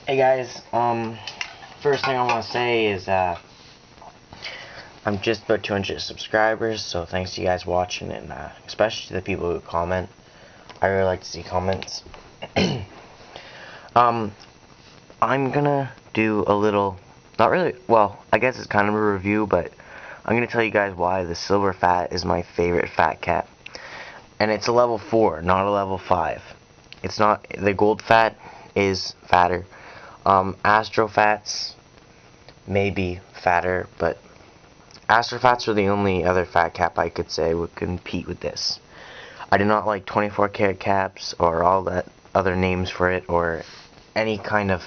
Hey guys, first thing I want to say is, I'm just about 200 subscribers, so thanks to you guys watching, and, especially to the people who comment. I really like to see comments. I'm gonna do a little, not really, well, I guess it's kind of a review, but I'm gonna tell you guys why the silver fat is my favorite fat cat. And it's a level 4, not a level 5. It's not, the gold fat is fatter. Astrofats may be fatter, but Astrofats are the only other fat cap I could say would compete with this. I do not like 24 karat caps or all that other names for it, or any kind of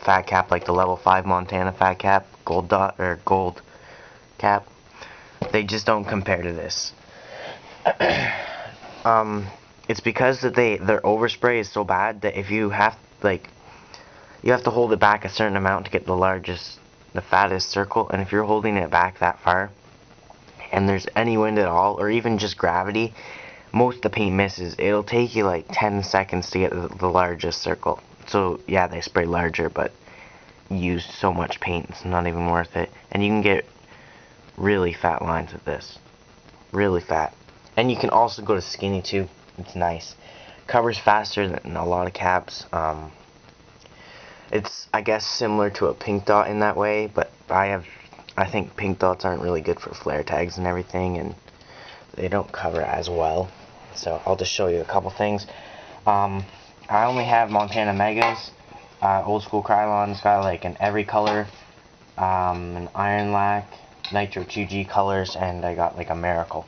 fat cap like the level 5 Montana fat cap, gold dot or gold cap. They just don't compare to this. It's because that their overspray is so bad that if you have you have to hold it back a certain amount to get the fattest circle, and if you're holding it back that far, and there's any wind at all, or even just gravity, most of the paint misses. It'll take you like 10 seconds to get the largest circle. So yeah, they spray larger, but you use so much paint, it's not even worth it. And you can get really fat lines with this. Really fat. And you can also go to skinny too. It's nice. Covers faster than a lot of caps. It's, I guess, similar to a pink dot in that way, but I think pink dots aren't really good for flare tags and everything, and they don't cover as well. So I'll just show you a couple things. I only have Montana Megas, old school Krylon's got like an every color, an iron lac, nitro 2G colors, and I got like a miracle.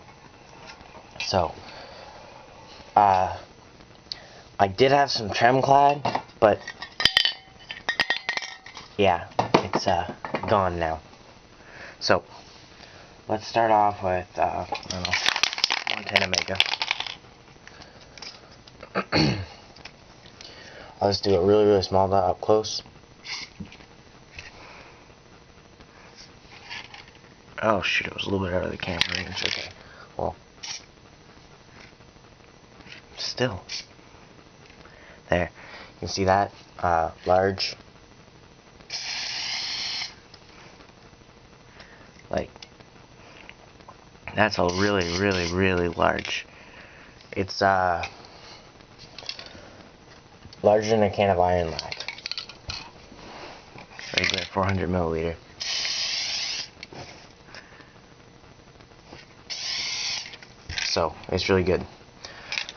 So I did have some trim clad, but yeah, it's gone now. So let's start off with I don't know, Montana Mega. I'll just do a really small dot up close. Oh shoot, it was a little bit out of the camera range. Okay, well, still there. You can see that large. Like, that's a really large. It's larger than a can of iron lac. Regular 400 milliliter. So it's really good.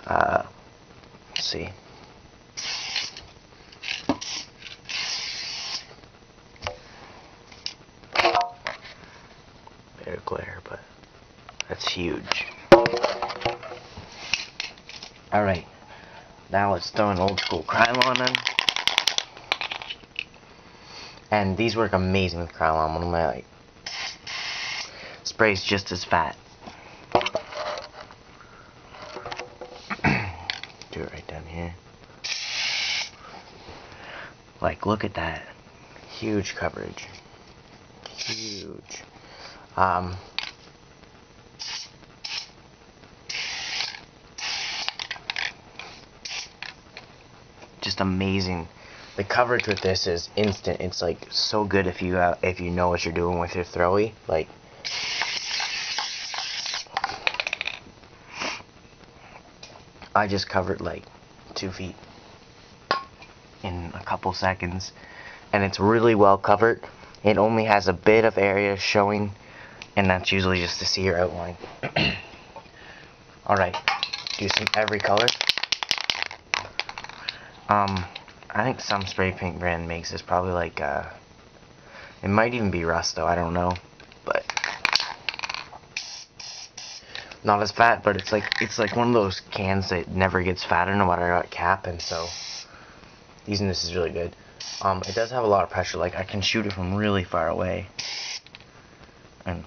Let's see. Bit of glare, but that's huge. Alright, now let's throw an old school Krylon in. And these work amazing with Krylon. One of my sprays just as fat. Do it right down here. Like, look at that. Huge coverage. Huge. Just amazing. The coverage with this is instant. It's like so good if you know what you're doing with your throwy. Like, I just covered like 2 feet in a couple seconds, and it's really well covered. It only has a bit of area showing, and that's usually just to see your outline. Alright, do some every color. I think some spray paint brand makes this, probably like, it might even be Rusto, I don't know, but not as fat, but it's like one of those cans that never gets fatter no matter what cap, and so using this is really good. It does have a lot of pressure, like I can shoot it from really far away, and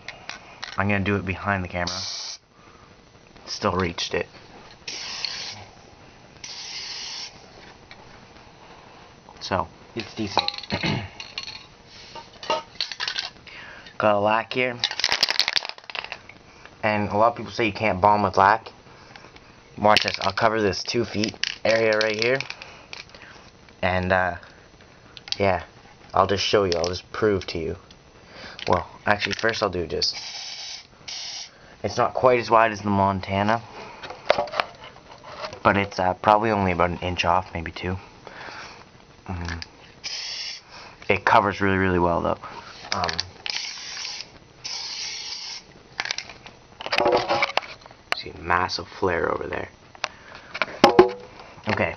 I'm gonna do it behind the camera. Still reached it. So it's decent. Got a lac here, and a lot of people say you can't bomb with lac. Watch this. I'll cover this 2 feet area right here, and Yeah, I'll just show you. I'll just prove to you. Well, actually, first I'll do just... It's not quite as wide as the Montana, but it's probably only about an inch off, maybe 2. It covers really, really well, though. See a massive flare over there. Okay.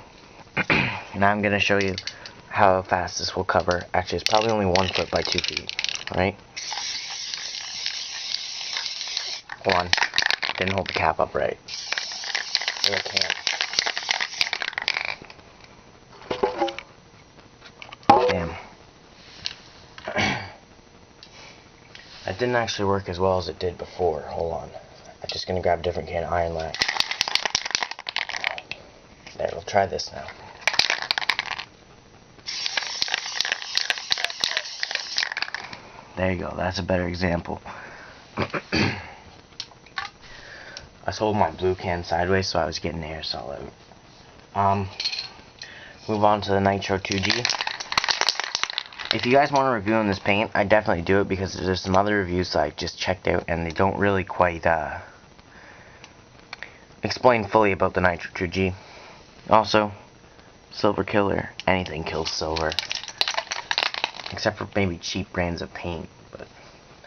Now I'm going to show you how fast this will cover. Actually, it's probably only 1 foot by 2 feet. Right? Hold on. Didn't hold the cap up right. Here I can. Damn. That didn't actually work as well as it did before. Hold on. I'm just going to grab a different can of iron lac. There, we'll try this now. There you go. That's a better example. I was holding my blue can sideways, so I was getting aerosol out. Move on to the Nitro 2G. If you guys want a review on this paint, I definitely do it, because there's some other reviews that I just checked out and they don't really quite explain fully about the Nitro 2G. Also, silver killer. Anything kills silver. Except for maybe cheap brands of paint. But,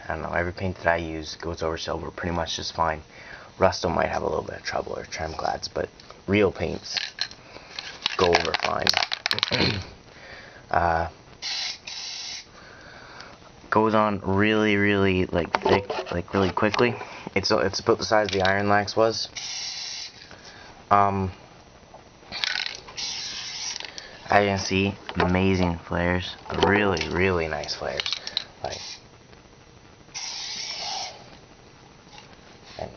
I don't know, every paint that I use goes over silver pretty much just fine. Rusto might have a little bit of trouble, or Tremglads, but real paints go over fine. Goes on really, really thick, really quickly. It's about the size the Iron Lax was. As you can see, amazing flares, really, really nice flares. And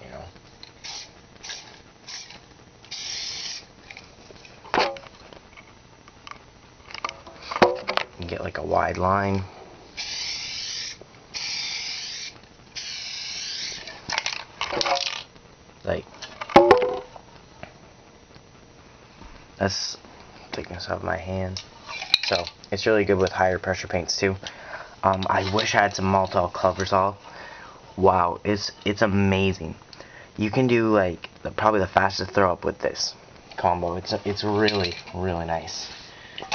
you get like a wide line. That's thickness of my hand. So it's really good with higher pressure paints too. I wish I had some Maltol Cloversol. Wow, it's amazing. You can do probably the fastest throw up with this combo. It's really, really nice.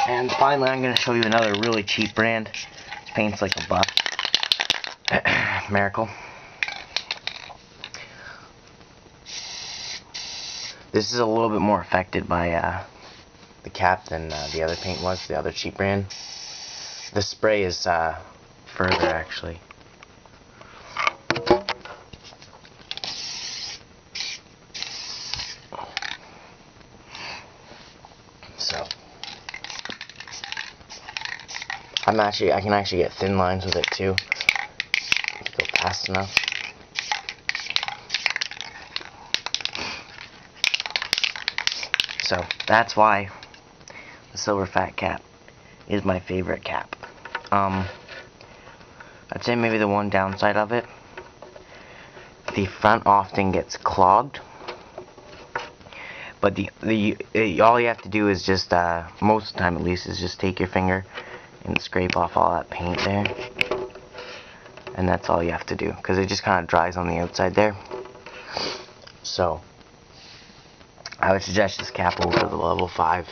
And finally, I'm gonna show you another really cheap brand. It paints like a buck. Miracle. This is a little bit more affected by the cap than the other paint was, the other cheap brand. The spray is further, actually. So, I can actually get thin lines with it too. If you go fast enough. So that's why the silver fat cap is my favorite cap. I'd say maybe the one downside of it, the front often gets clogged, but all you have to do is just most of the time at least is just take your finger and scrape off all that paint there, and that's all you have to do, because it just kind of dries on the outside there. So I would suggest this cap over the level 5.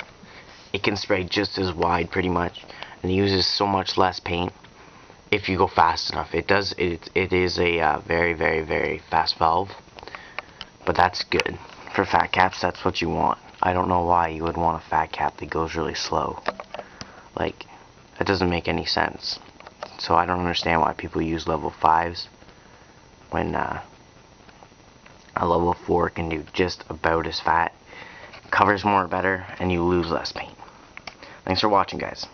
It can spray just as wide pretty much, and it uses so much less paint if you go fast enough. It is a very, very, very fast valve, but that's good. For fat caps, that's what you want. I don't know why you would want a fat cap that goes really slow. That doesn't make any sense. So I don't understand why people use level 5s when a level 4 can do just about as fat, covers more better, and you lose less paint. Thanks for watching, guys.